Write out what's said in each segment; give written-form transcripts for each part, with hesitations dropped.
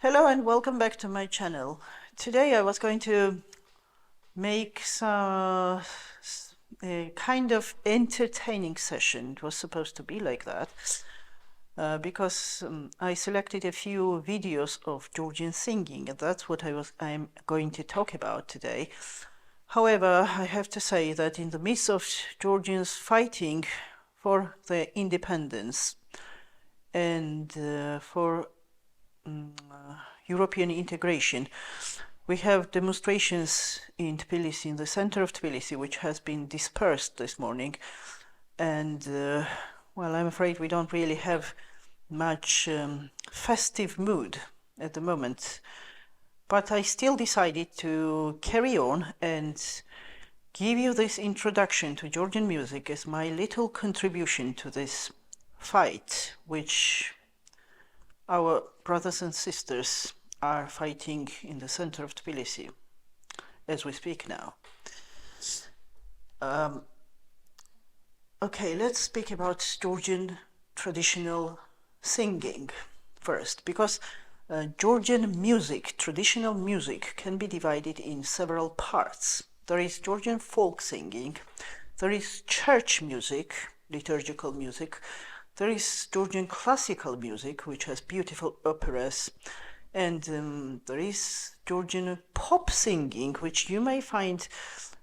Hello and welcome back to my channel. Today I was going to make a kind of entertaining session. It was supposed to be like that because I selected a few videos of Georgian singing, and that's what I'm going to talk about today. However, I have to say that in the midst of Georgians fighting for their independence and for European integration, we have demonstrations in Tbilisi, in the center of Tbilisi, which has been dispersed this morning. And, well, I'm afraid we don't really have much festive mood at the moment. But I still decided to carry on and give you this introduction to Georgian music as my little contribution to this fight, which our brothers and sisters are fighting in the center of Tbilisi as we speak now. Okay, let's speak about Georgian traditional singing first, because Georgian music, traditional music, can be divided in several parts. There is Georgian folk singing, there is church music, liturgical music, there is Georgian classical music, which has beautiful operas, and there is Georgian pop singing, which you may find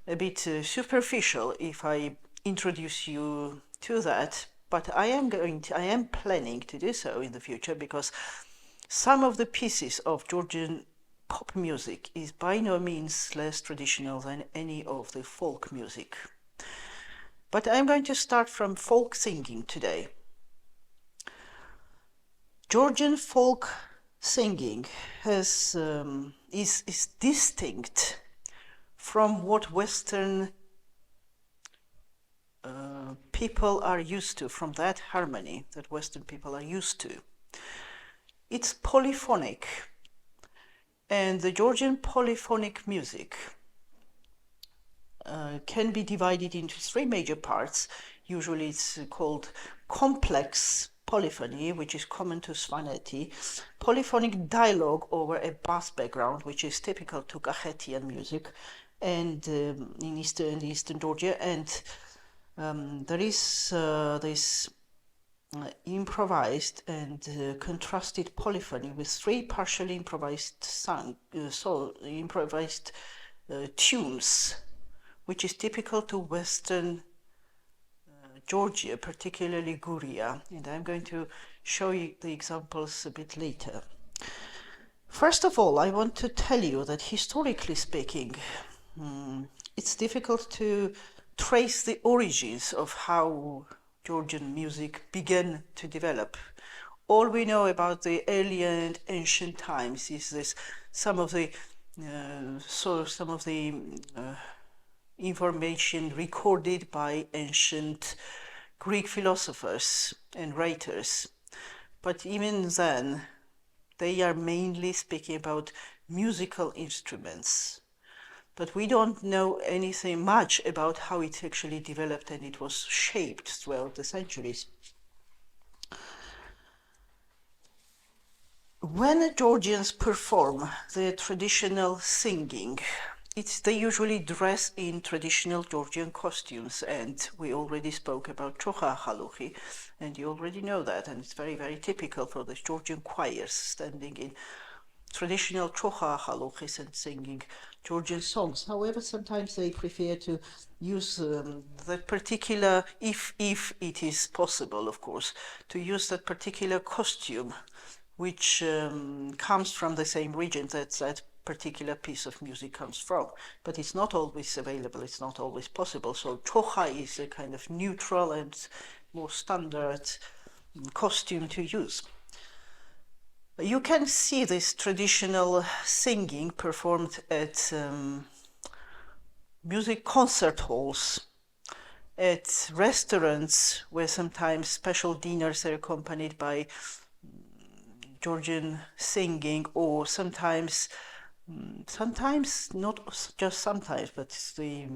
a bit superficial if I introduce you to that, but I am planning to do so in the future, because some of the pieces of Georgian pop music is by no means less traditional than any of the folk music. But I'm going to start from folk singing today. Georgian folk singing is distinct from what Western people are used to, from that harmony that Western people are used to. It's polyphonic, and the Georgian polyphonic music can be divided into three major parts. Usually it's called complex polyphony, which is common to Svaneti, polyphonic dialogue over a bass background, which is typical to Kakhetian music and in Eastern Georgia, and there is this improvised and contrasted polyphony with three partially improvised tunes, which is typical to Western Georgia, particularly Guria, and I'm going to show you the examples a bit later. First of all, I want to tell you that historically speaking, it's difficult to trace the origins of how Georgian music began to develop. All we know about the early and ancient times is some of the information recorded by ancient Greek philosophers and writers. But even then, they are mainly speaking about musical instruments. But we don't know anything much about how it actually developed and it was shaped throughout the centuries. When Georgians perform their traditional singing, they usually dress in traditional Georgian costumes, and we already spoke about chokha haluchi, and you already know that, and it's very, very typical for the Georgian choirs standing in traditional chokha haluchis and singing Georgian songs. However, sometimes they prefer to use that particular, if it is possible, of course, to use that particular costume, which comes from the same region that particular piece of music comes from. But it's not always available, it's not always possible. So chokha is a kind of neutral and more standard costume to use. You can see this traditional singing performed at music concert halls, at restaurants where sometimes special dinners are accompanied by Georgian singing, or sometimes, not just sometimes, but it's the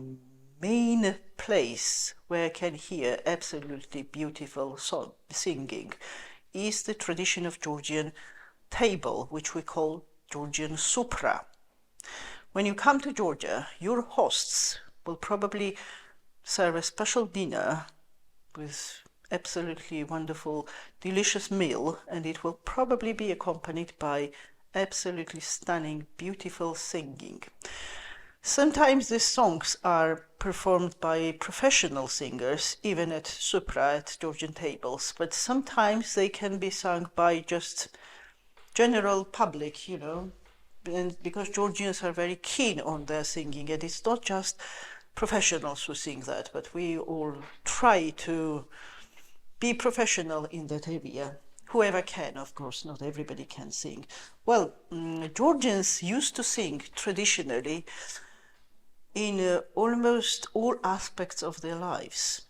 main place where I can hear absolutely beautiful singing is the tradition of Georgian table, which we call Georgian supra. When you come to Georgia, your hosts will probably serve a special dinner with absolutely wonderful, delicious meal, and it will probably be accompanied by absolutely stunning, beautiful singing. Sometimes these songs are performed by professional singers, even at supra, at Georgian tables, but sometimes they can be sung by just general public, and because Georgians are very keen on their singing, and it's not just professionals who sing that, but we all try to be professional in that area. Whoever can, of course, not everybody can sing. Well, Georgians used to sing traditionally in almost all aspects of their lives.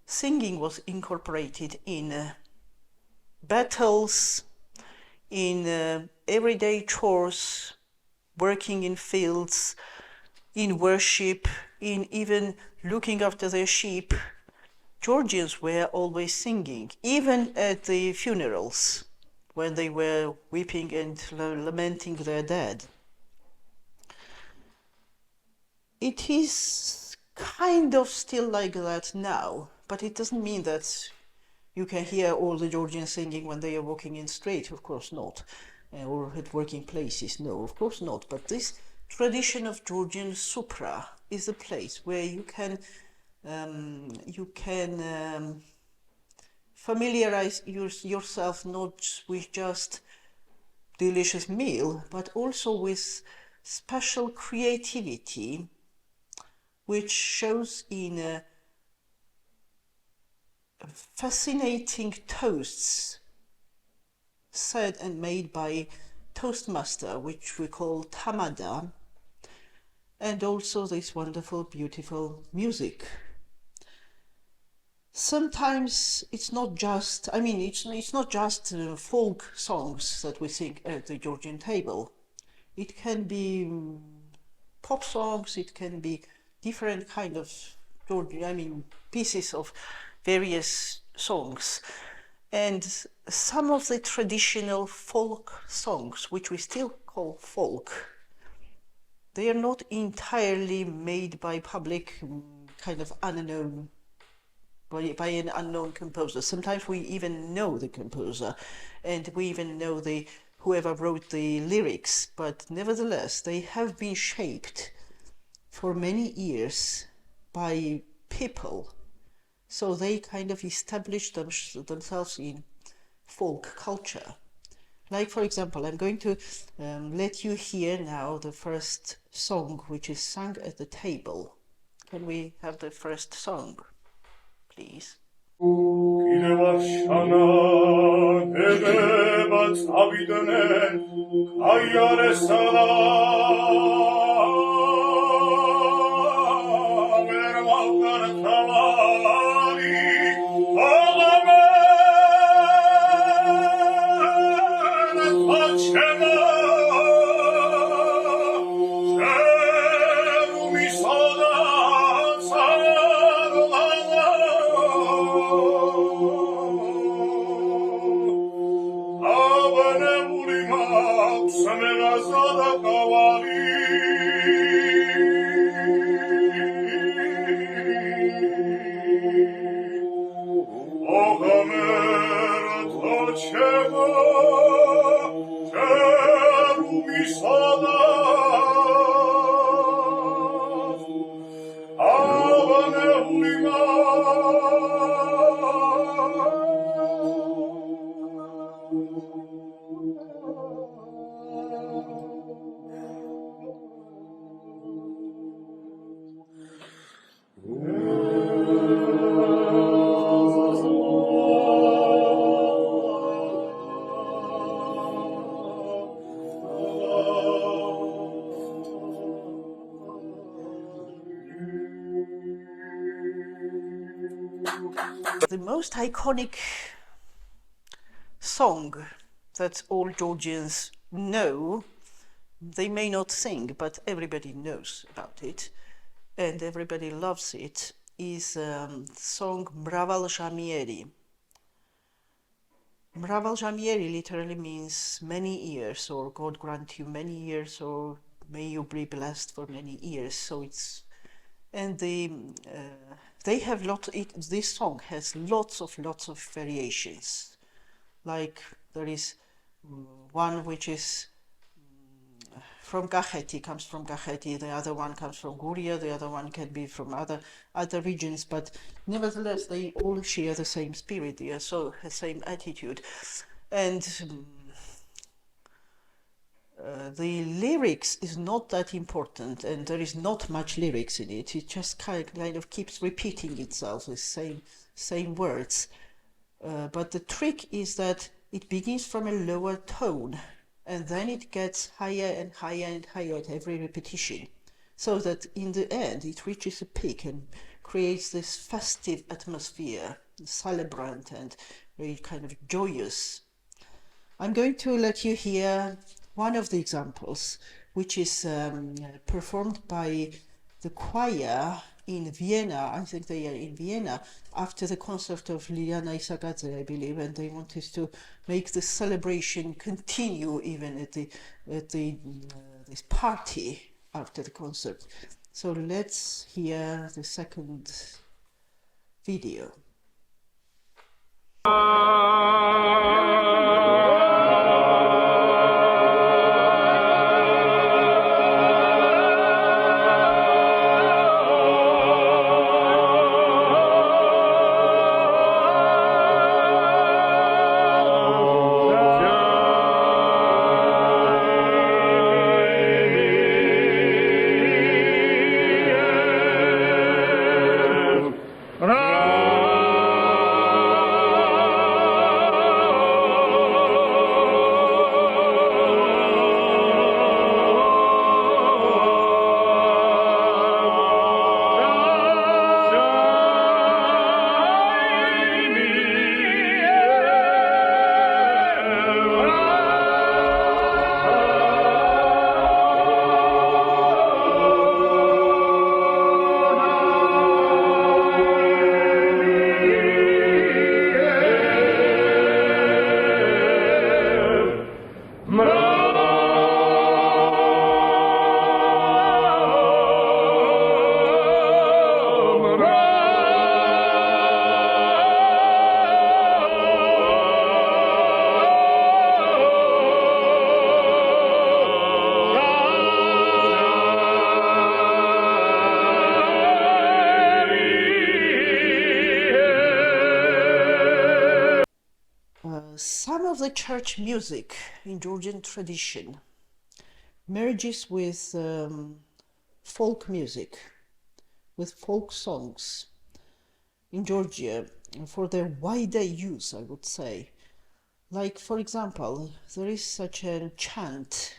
Singing was incorporated in battles, in everyday chores, working in fields, in worship, in even looking after their sheep. Georgians were always singing, even at the funerals, when they were weeping and lamenting their dead. It is kind of still like that now, but it doesn't mean that you can hear all the Georgians singing when they are walking in street, of course not, or at working places, no, of course not. But this tradition of Georgian supra is a place where you can familiarize yourself not with just delicious meal, but also with special creativity, which shows in fascinating toasts said and made by Toastmaster, which we call tamada, and also this wonderful, beautiful music. Sometimes it's not just, it's not just folk songs that we sing at the Georgian table. It can be pop songs, it can be different kind of Georgian, pieces of various songs. And some of the traditional folk songs, which we still call folk, they are not entirely made by public, kind of unknown, by an unknown composer. Sometimes we even know the composer, and we even know whoever wrote the lyrics, but nevertheless they have been shaped for many years by people, so they kind of established themselves in folk culture. Like, for example, I'm going to let you hear now the first song which is sung at the table. Can we have the first song, please? The most iconic song that all Georgians know, they may not sing, but everybody knows about it, and everybody loves it, is the song Mraval Shamieri. Mraval Jamieri literally means many years, or God grant you many years, or may you be blessed for many years. So it's, and they have this song has lots of variations. Like there is one which is from Gacheti, comes from Gacheti, the other one comes from Guria, the other one can be from other regions, but nevertheless they all share the same spirit, they are so the same attitude. And the lyrics is not that important, and there is not much lyrics in it. It just kind of keeps repeating itself, the same words. But the trick is that it begins from a lower tone, and then it gets higher and higher and higher at every repetition, so that in the end it reaches a peak and creates this festive atmosphere, celebrant and very kind of joyous. I'm going to let you hear one of the examples, which is performed by the choir in Vienna. I think they are in Vienna after the concert of Liliana Isagadze, I believe, and they wanted to make the celebration continue even at this party after the concert. So let's hear the second video. Some of the church music in Georgian tradition merges with folk music, with folk songs in Georgia for their wider use, I would say. Like, for example, there is such a chant,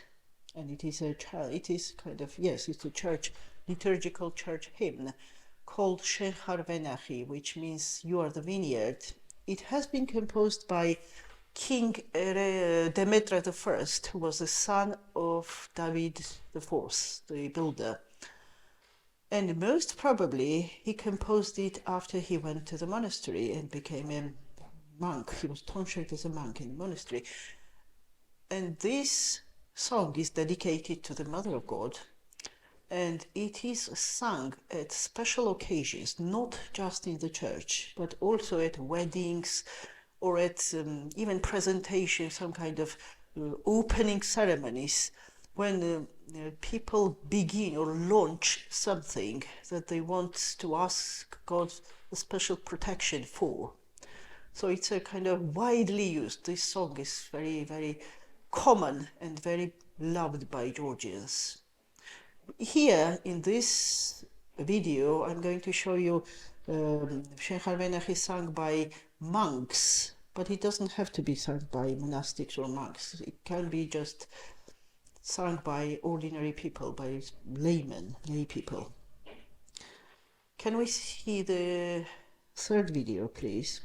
and it's a church, liturgical church hymn called Shechar Venachi, which means you are the vineyard. It has been composed by King Demetra I, who was the son of David IV, the builder. And most probably he composed it after he went to the monastery and became a monk. He was tonsured as a monk in the monastery. And this song is dedicated to the Mother of God, and it is sung at special occasions, not just in the church, but also at weddings, or at even presentations, some kind of opening ceremonies, when people begin or launch something that they want to ask God a special protection for. So it's a kind of widely used. This song is very, very common and very loved by Georgians. Here in this video, I'm going to show you Shechar Venachi sung by monks, but it doesn't have to be sung by monastics or monks. It can be just sung by ordinary people, by laymen, lay people. Can we see the third video, please?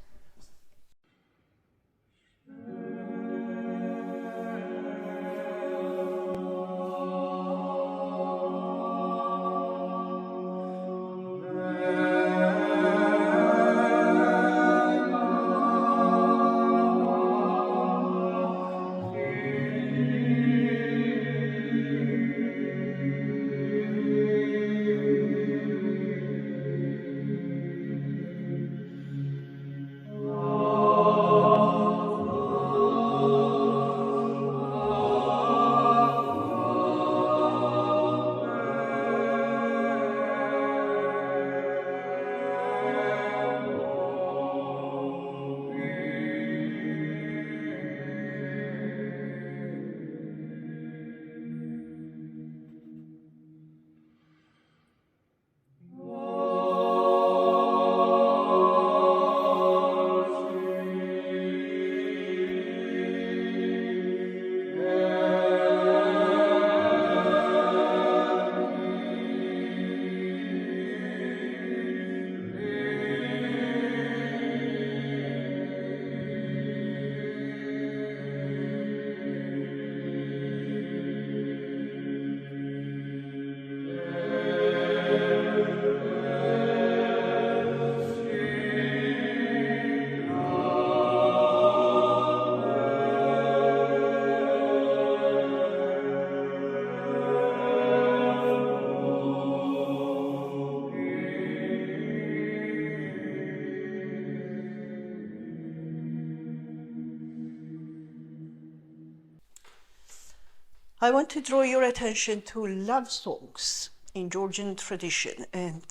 I want to draw your attention to love songs in Georgian tradition and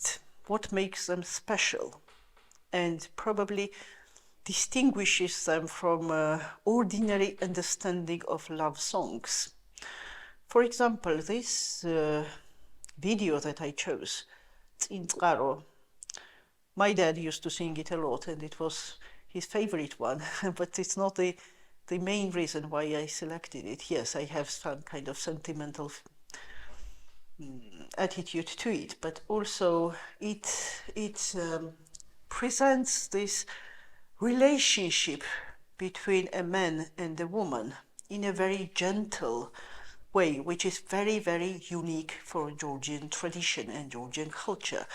what makes them special and probably distinguishes them from ordinary understanding of love songs. For example, this video that I chose, Tsintkaro, my dad used to sing it a lot and it was his favorite one, but it's not the main reason why I selected it. Yes, I have some kind of sentimental attitude to it, but also it presents this relationship between a man and a woman in a very gentle way, which is very, very unique for Georgian tradition and Georgian culture.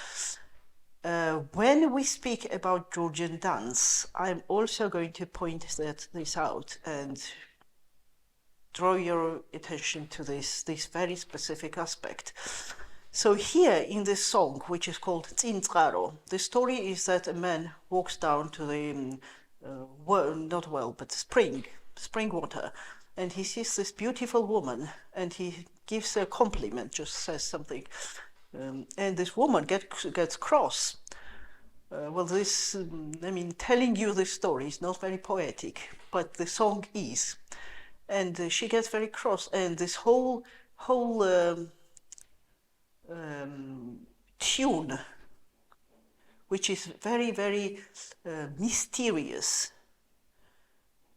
When we speak about Georgian dance, I'm also going to point this out and draw your attention to this very specific aspect. So here in this song, which is called Tsintkaro, the story is that a man walks down to the not well, but spring water, and he sees this beautiful woman, and he gives a compliment, just says something, and this woman gets cross. Well, this, I mean, telling you this story is not very poetic, but the song is, and she gets very cross, and this whole tune, which is very, very mysterious,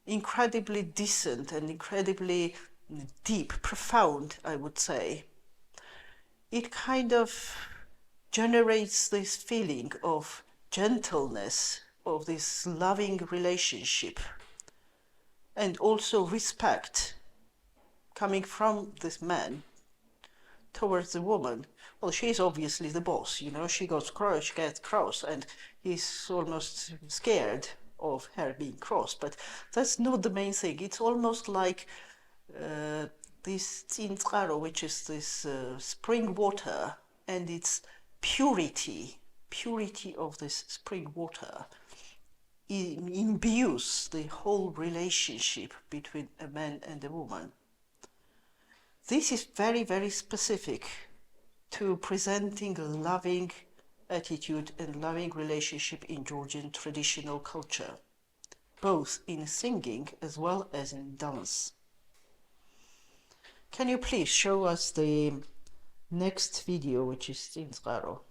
incredibly decent and incredibly deep, profound, I would say. It kind of generates this feeling of gentleness, of this loving relationship, and also respect coming from this man towards the woman. Well, she's obviously the boss, you know, she gets cross, and he's almost scared of her being cross, but that's not the main thing. It's almost like this Tsintkaro, which is this spring water, and its purity of this spring water imbues the whole relationship between a man and a woman. This is very, very specific to presenting a loving attitude and loving relationship in Georgian traditional culture, both in singing as well as in dance. Can you please show us the next video, which is Tsintkaro?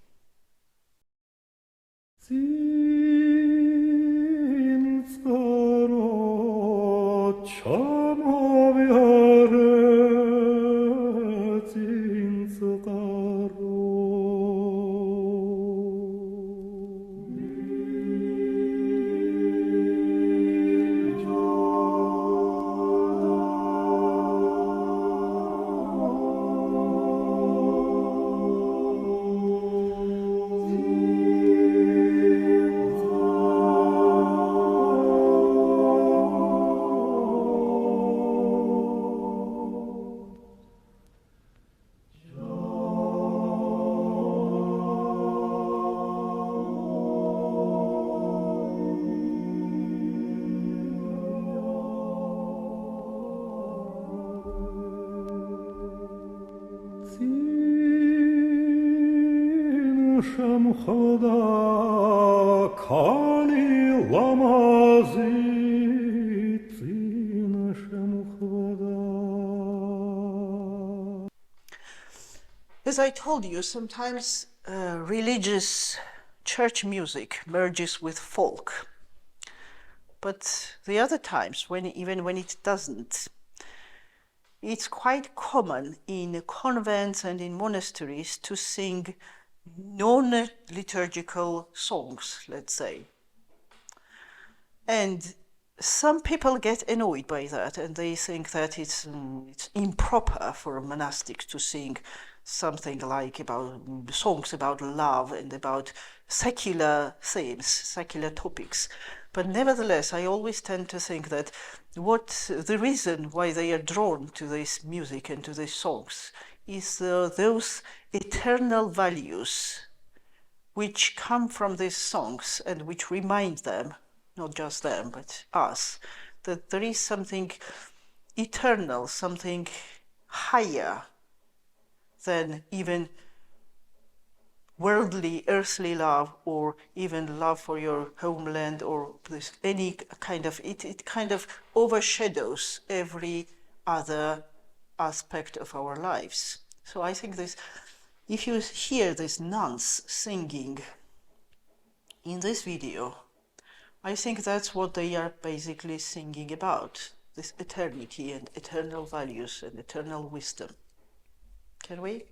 As I told you, sometimes religious church music merges with folk, but the other times, even when it doesn't, it's quite common in convents and in monasteries to sing non-liturgical songs, let's say. And some people get annoyed by that, and they think that it's improper for monastics to sing something like about songs about love and about secular themes, secular topics. But nevertheless, I always tend to think that the reason why they are drawn to this music and to these songs is those eternal values which come from these songs and which remind them, not just them, but us, that there is something eternal, something higher than even worldly, earthly love, or even love for your homeland, or this, any kind of, it kind of overshadows every other aspect of our lives. So I think this, if you hear these nuns singing in this video, I think that's what they are basically singing about, this eternity and eternal values and eternal wisdom. Can we?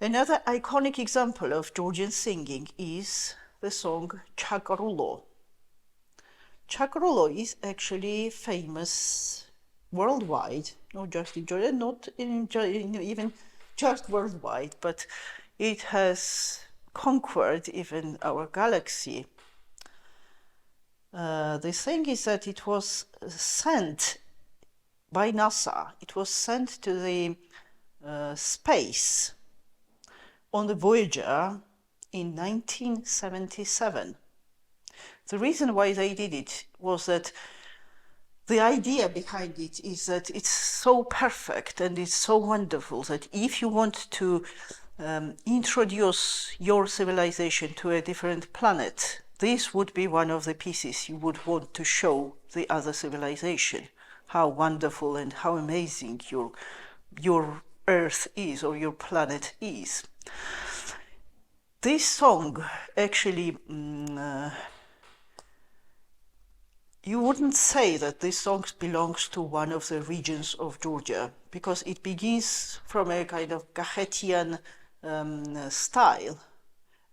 Another iconic example of Georgian singing is the song Chakarulo. Chakarulo is actually famous worldwide, not just in Georgia, not in even just worldwide, but it has conquered even our galaxy. The thing is that it was sent by NASA. It was sent to the space on the Voyager in 1977. The reason why they did it was that the idea behind it is that it's so perfect and it's so wonderful that if you want to introduce your civilization to a different planet, this would be one of the pieces you would want to show the other civilization, how wonderful and how amazing your Earth is, or your planet is. This song actually, you wouldn't say that this song belongs to one of the regions of Georgia, because it begins from a kind of Gahetian style,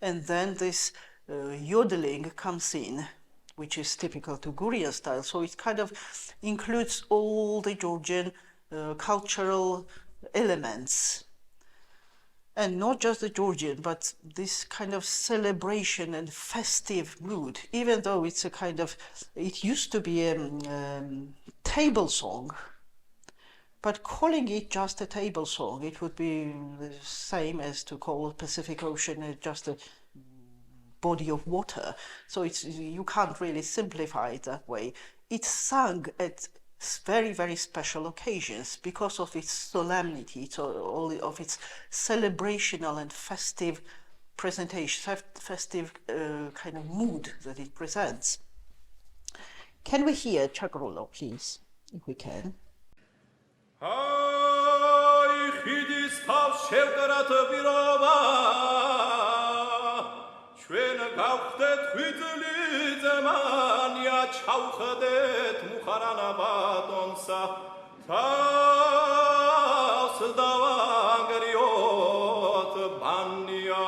and then this yodeling comes in, which is typical to Gurian style. So it kind of includes all the Georgian cultural elements. And not just the Georgian, but this kind of celebration and festive mood, even though it's a kind of, it used to be a table song, but calling it just a table song, it would be the same as to call Pacific Ocean just a body of water. So it's, you can't really simplify it that way. It's sung at very, very special occasions because of its solemnity, all of its celebrational and festive presentation, festive kind of mood that it presents. Can we hear Chakarulo, please, if we can? ჩავხდეთ მუხარანა ბატონსა თავს დავანგრიოთ ბანია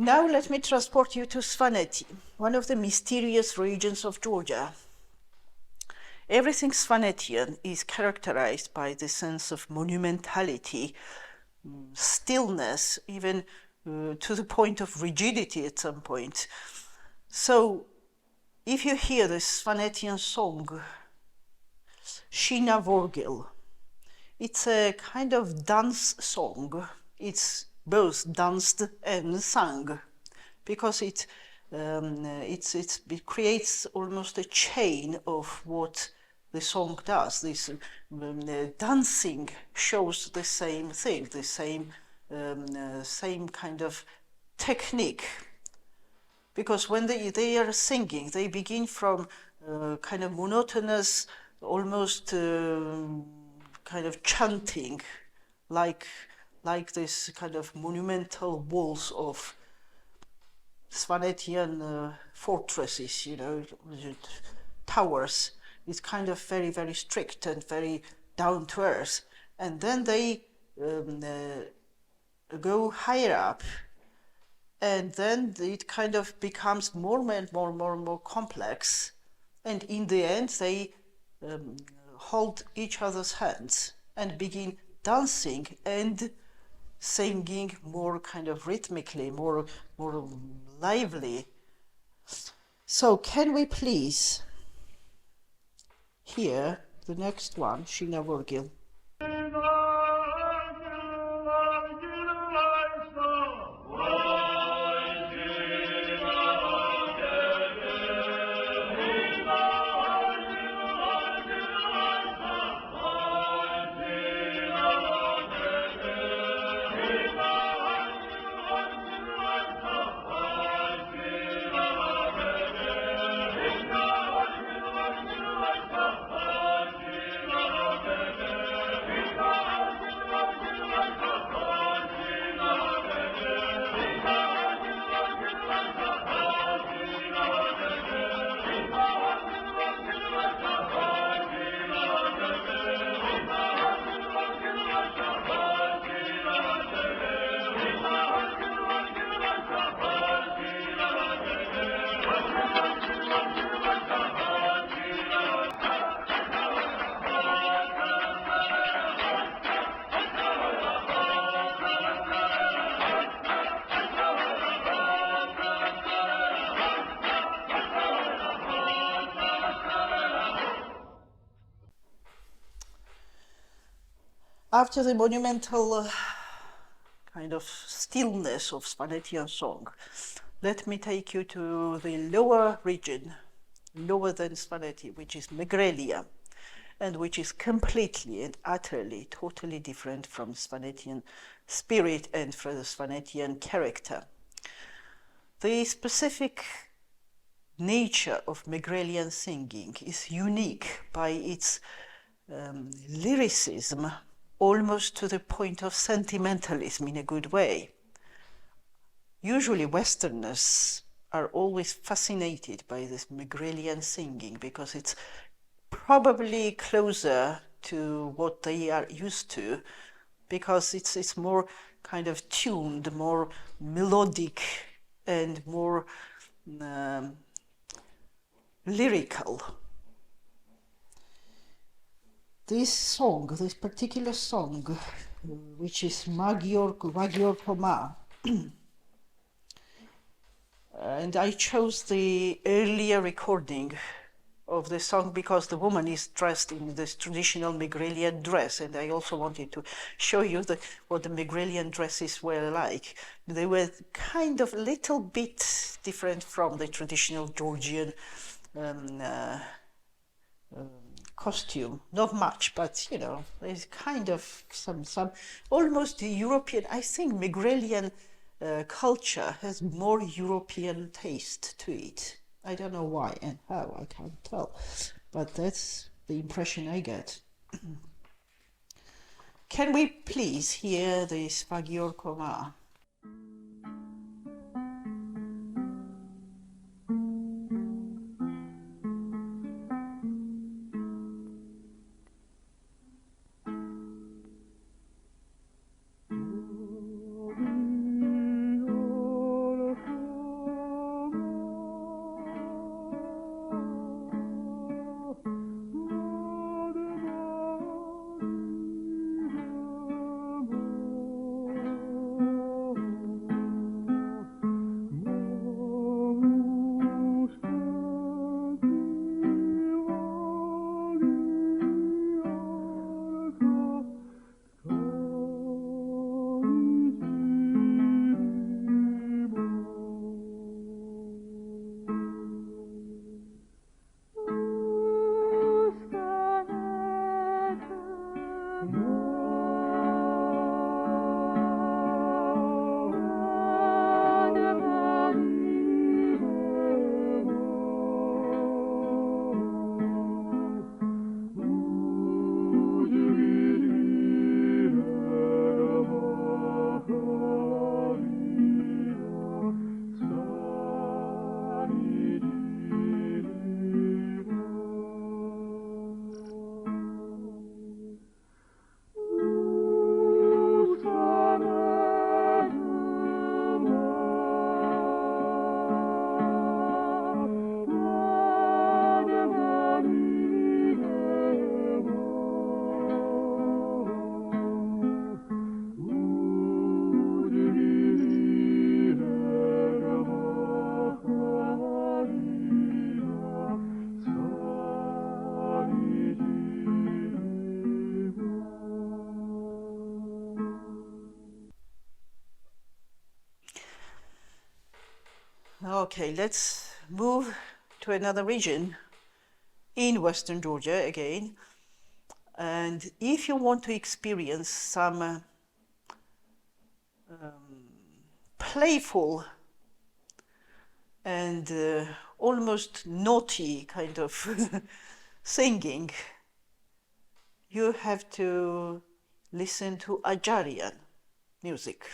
Now let me transport you to Svaneti, one of the mysterious regions of Georgia. Everything Svanetian is characterized by the sense of monumentality, stillness, even to the point of rigidity at some point. So if you hear the Svanetian song, Shina Vorgil, it's a kind of dance song. It's both danced and sung, because it creates almost a chain of what the song does. This dancing shows the same thing, the same kind of technique. Because when they are singing, they begin from kind of monotonous, almost kind of chanting, like this kind of monumental walls of Svanetian fortresses, towers. It's kind of very, very strict and very down to earth. And then they go higher up, and then it kind of becomes more and more complex. And in the end, they hold each other's hands and begin dancing and singing more kind of rhythmically, more lively. So can we please hear the next one, Shina Vorgil? After the monumental kind of stillness of Svanetian song, let me take you to the lower region, lower than Svaneti, which is Megrelia, and which is completely and utterly, totally different from Svanetian spirit and from the Svanetian character. The specific nature of Megrelian singing is unique by its lyricism, almost to the point of sentimentalism in a good way. Usually Westerners are always fascinated by this Megrelian singing because it's probably closer to what they are used to, because it's more kind of tuned, more melodic and more lyrical. This particular song, which is Magyar Koma, and I chose the earlier recording of the song because the woman is dressed in this traditional Megrelian dress, and I also wanted to show you what the Megrelian dresses were like. They were kind of a little bit different from the traditional Georgian costume. Not much, but there's kind of some almost European. I think Megrelian culture has more European taste to it. I don't know why and how, I can't tell, but that's the impression I get. Can we please hear this Magyar Koma? Okay, let's move to another region in Western Georgia again. And if you want to experience some playful and almost naughty kind of singing, you have to listen to Ajarian music.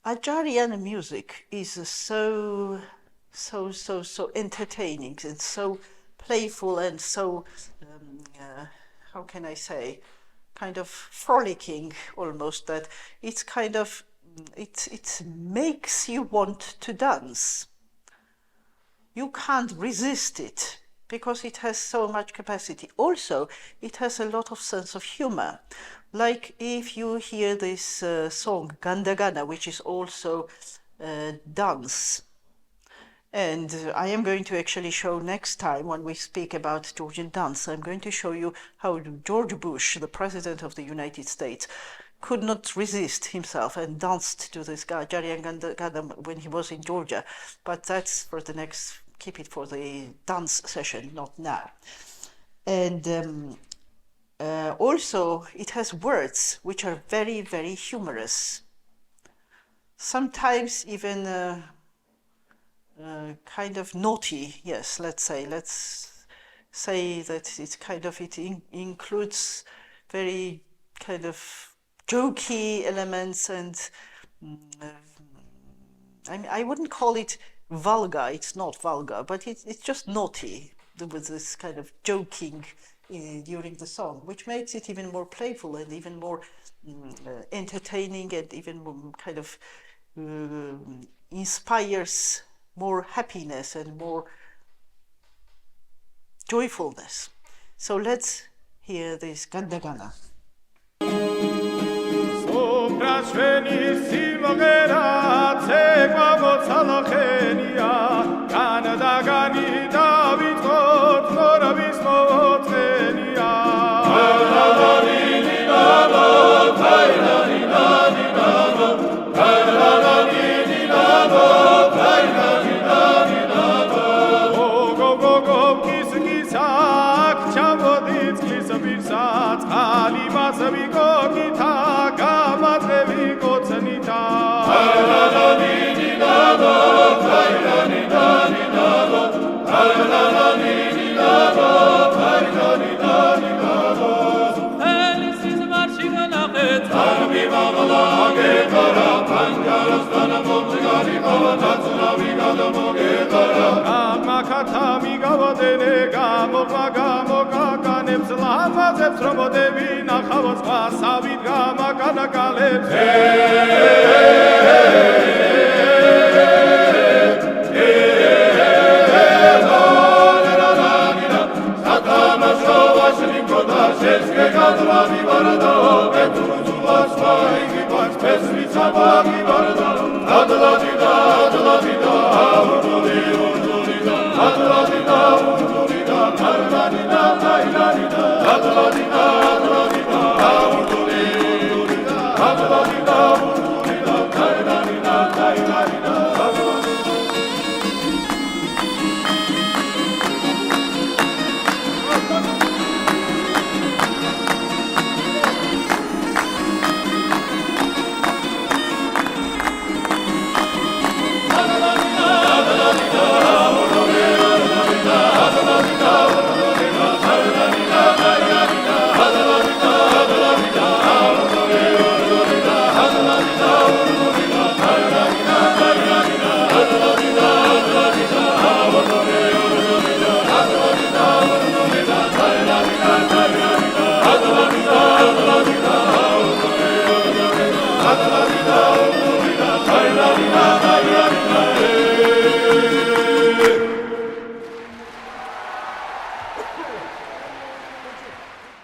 Ajarian music is so entertaining and so playful and so, how can I say, kind of frolicking almost, that it's kind of, it makes you want to dance. You can't resist it because it has so much capacity. Also, it has a lot of sense of humor. Like if you hear this song, Gandagana, which is also dance. And I am going to actually show next time when we speak about Georgian dance, I'm going to show you how George Bush, the President of the United States, could not resist himself and danced to this Georgian Gandagana when he was in Georgia. But that's for the next, keep it for the dance session, not now. And also, it has words which are very, very humorous. Sometimes even kind of naughty, yes, let's say that it's kind of, includes very kind of jokey elements, and I wouldn't call it vulgar, it's not vulgar, but it's just naughty with this kind of joking during the song, which makes it even more playful and even more entertaining, and even more kind of inspires more happiness and more joyfulness. So let's hear this Gandagana.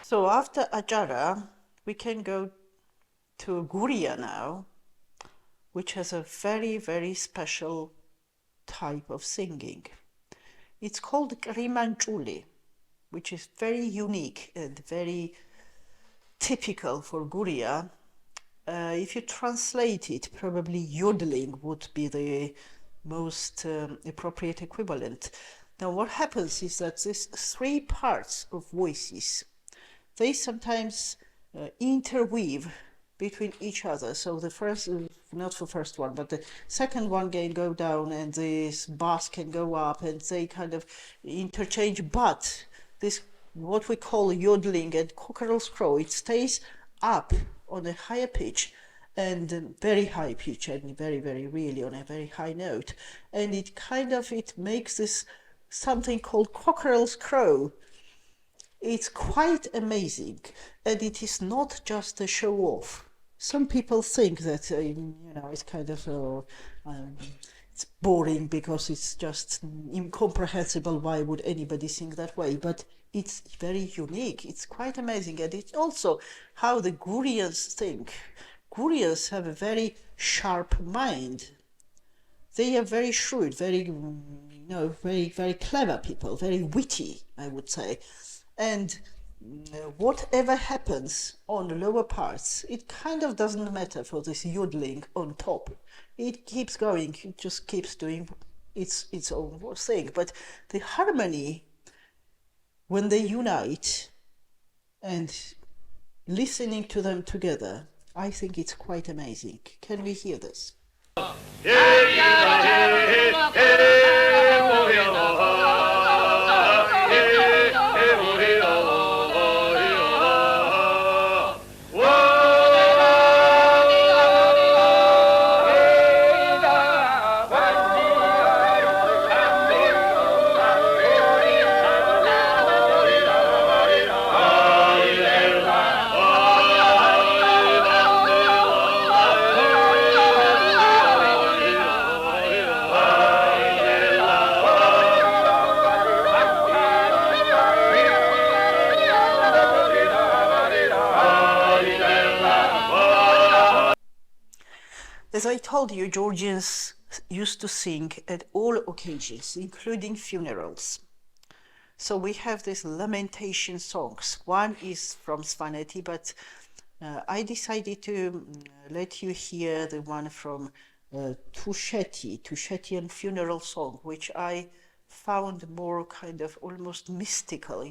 So after Ajara, we can go to Guria now, which has a very, very special type of singing. It's called Rimanchuli, which is very unique and very typical for Guria. If you translate it, probably yodeling would be the most appropriate equivalent. Now, what happens is that these three parts of voices, they sometimes interweave between each other. So the first, not the first one, but the second one can go down and this bass can go up and they kind of interchange. But this, what we call yodeling and cockerel's crow, it stays up on a higher pitch and very high pitch and very, very really on a very high note. And it kind of, it makes this something called cockerel's crow. It's quite amazing, and it is not just a show off. Some people think that it's kind of it's boring because it's just incomprehensible. Why would anybody think that way? But it's very unique. It's quite amazing, and it's also how the Gurians think. Gurians have a very sharp mind. They are very shrewd, very very clever people, very witty, I would say. And whatever happens on the lower parts, it kind of doesn't matter for this yodeling on top. It keeps going, it just keeps doing its own thing. But the harmony, when they unite and listening to them together, I think it's quite amazing. Can we hear this? As I told you, Georgians used to sing at all occasions, including funerals. So we have these lamentation songs. One is from Svaneti, but I decided to let you hear the one from Tushetian funeral song, which I found more kind of almost mystical.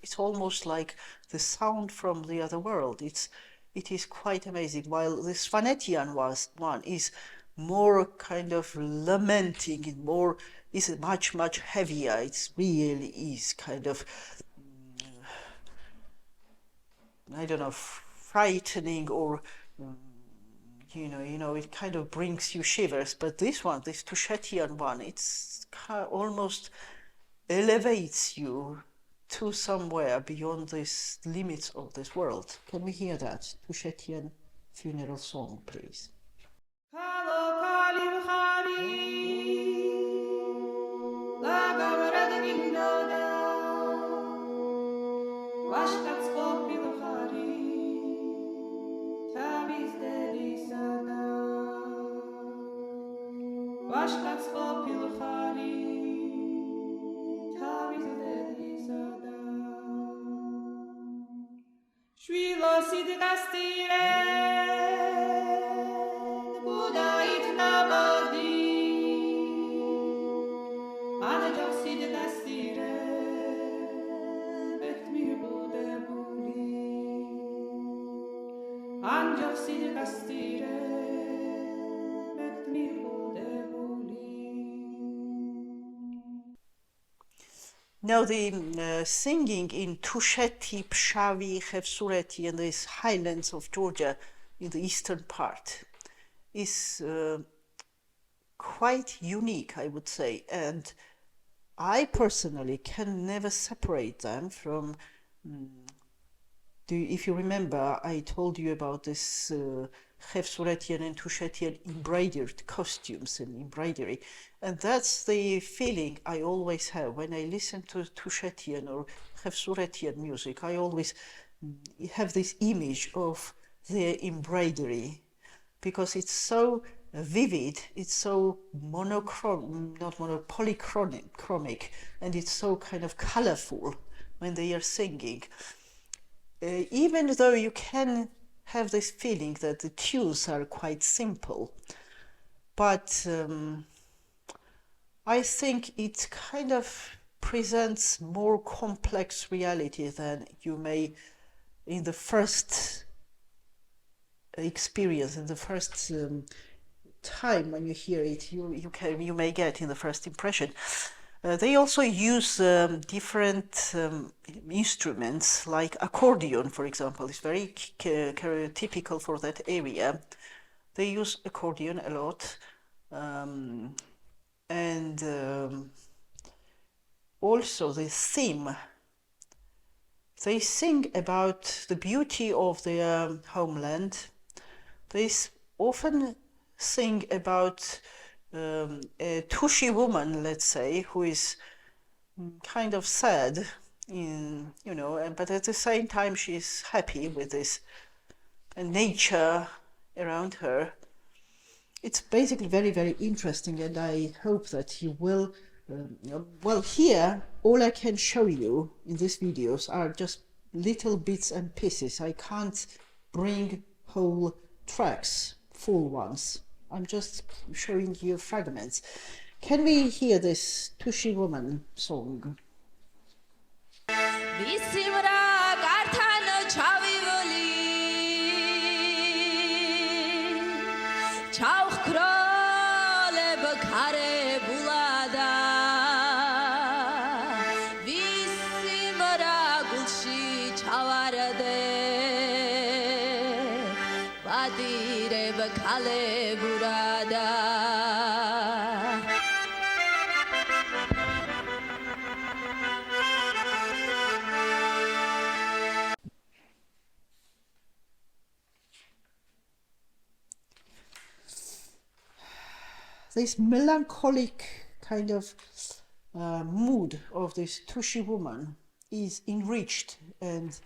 It's almost like the sound from the other world. It is quite amazing. While the Svanetian one is more kind of lamenting, is much heavier. It really is kind of, I don't know, frightening or, it kind of brings you shivers. But this one, this Tushetian one, it's almost elevates you to somewhere beyond these limits of this world. Can we hear that? Tushetian funeral song, please. Now the singing in Tusheti, Pshavi, Khevsureti and these highlands of Georgia in the eastern part is quite unique, I would say, and I personally can never separate them from if you remember, I told you about this Khevsuretian and Tushetian embroidered costumes and embroidery. And that's the feeling I always have when I listen to Tushetian or Khevsuretian music. I always have this image of their embroidery because it's so vivid, it's so polychromic, and it's so kind of colorful when they are singing. Even though you can have this feeling that the tunes are quite simple, but I think it kind of presents more complex reality than you may in the first experience, in the first time when you hear it, you may get in the first impression. They also use different instruments, like accordion, for example. It's very typical for that area. They use accordion a lot, and also the theme. They sing about the beauty of their homeland. They often sing about a Tushi woman, let's say, who is kind of sad, but at the same time she's happy with this nature around her. It's basically very, very interesting, and I hope that you will. Well, here, all I can show you in these videos are just little bits and pieces. I can't bring whole tracks, full ones. I'm just showing you fragments. Can we hear this Tushi woman song? This melancholic kind of mood of this Tushi woman is enriched and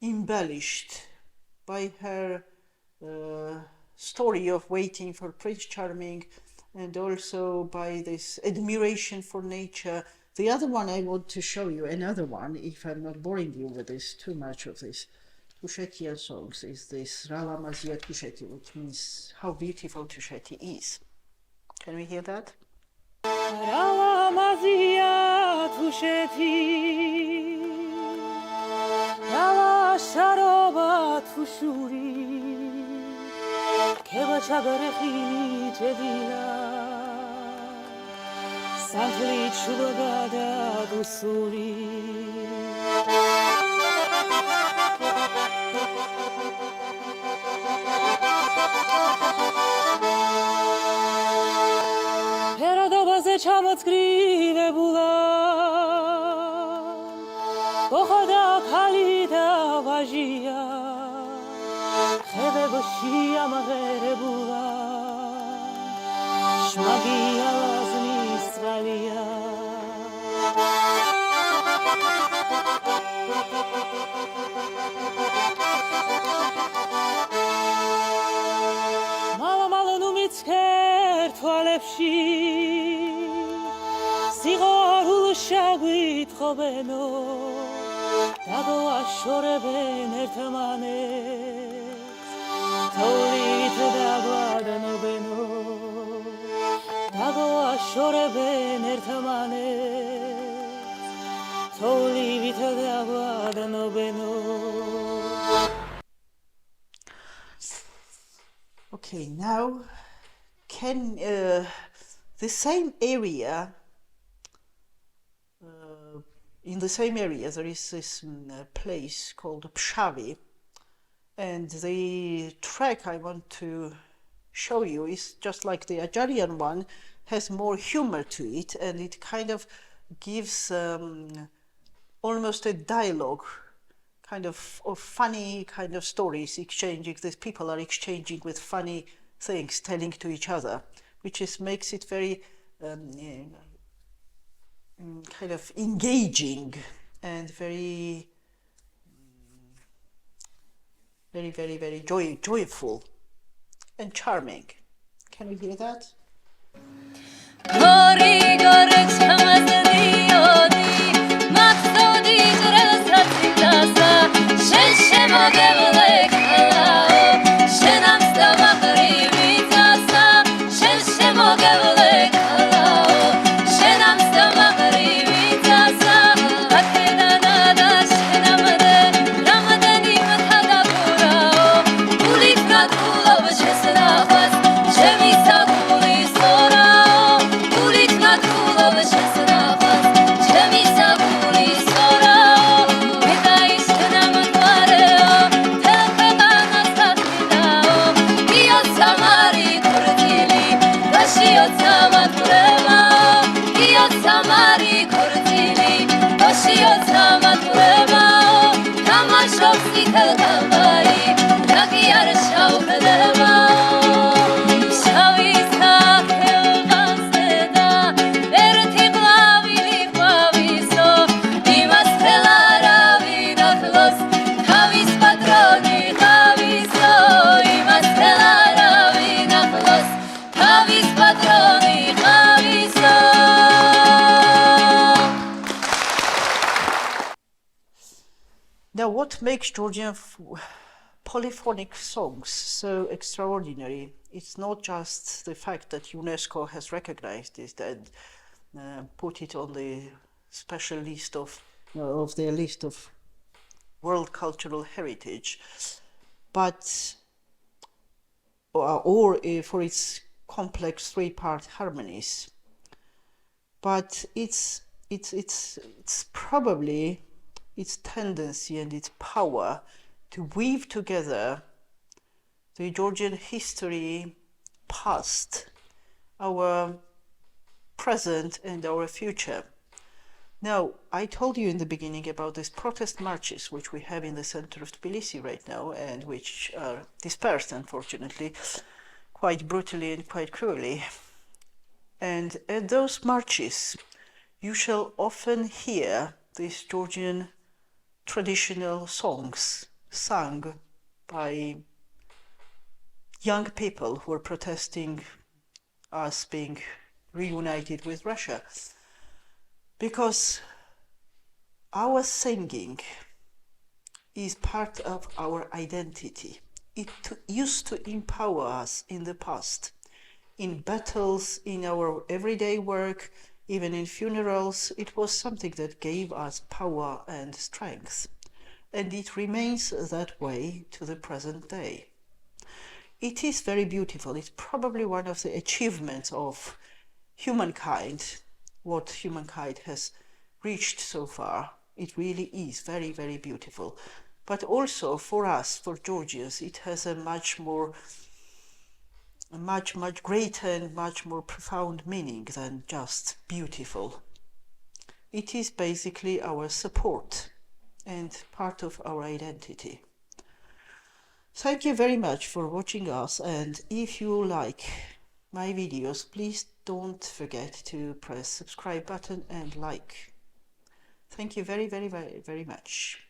embellished by her story of waiting for Prince Charming, and also by this admiration for nature. The other one I want to show you, another one, if I'm not boring you with this too much of this Tushetian songs, is this Ralamazia Tusheti, which means how beautiful Tusheti is. Can we hear that? Ralamazia Tusheti, Rala Sharoba Tushuri, Keva Chagarehi Jedila, Santli Chubagada Dusuri. ჩამოწკრივებულა გოხდა ქალი და ვაჟია ხებებში ამღერებულა შმაგია ლაზნის წყალია მალ-მალ ნუ მიცქერ თვალებში შაგვითხოვენო დაგოაშორებენ ერთმანეთს თოვლით დაგვადნობენო დაგოაშორებენ ერთმანეთს თოვლით დაგვადნობენო. Okay, now can the same area in the same area there is this place called Pshavi, and the track I want to show you is just like the Ajarian one, has more humor to it, and it kind of gives almost a dialogue, kind of funny kind of stories exchanging. These people are exchanging with funny things, telling to each other, which makes it very kind of engaging and very joyful and charming. Can you hear that? Now, what makes Georgian polyphonic songs so extraordinary? It's not just the fact that UNESCO has recognized it and put it on the special list of their list of World Cultural Heritage, but or for its complex three-part harmonies. But it's probably its tendency and its power to weave together the Georgian history, past, our present and our future. Now, I told you in the beginning about these protest marches which we have in the center of Tbilisi right now and which are dispersed, unfortunately, quite brutally and quite cruelly. And at those marches, you shall often hear these Georgian traditional songs sung by young people who are protesting us being reunited with Russia. Because our singing is part of our identity. It used to empower us in the past, in battles, in our everyday work, even in funerals. It was something that gave us power and strength, and it remains that way to the present day. It is very beautiful. It's probably one of the achievements of humankind, what humankind has reached so far. It really is very, very beautiful. But also for us, for Georgians, it has a much greater and much more profound meaning than just beautiful. It is basically our support and part of our identity. Thank you very much for watching us, and if you like my videos, please don't forget to press subscribe button and like. Thank you very, very, very, very much.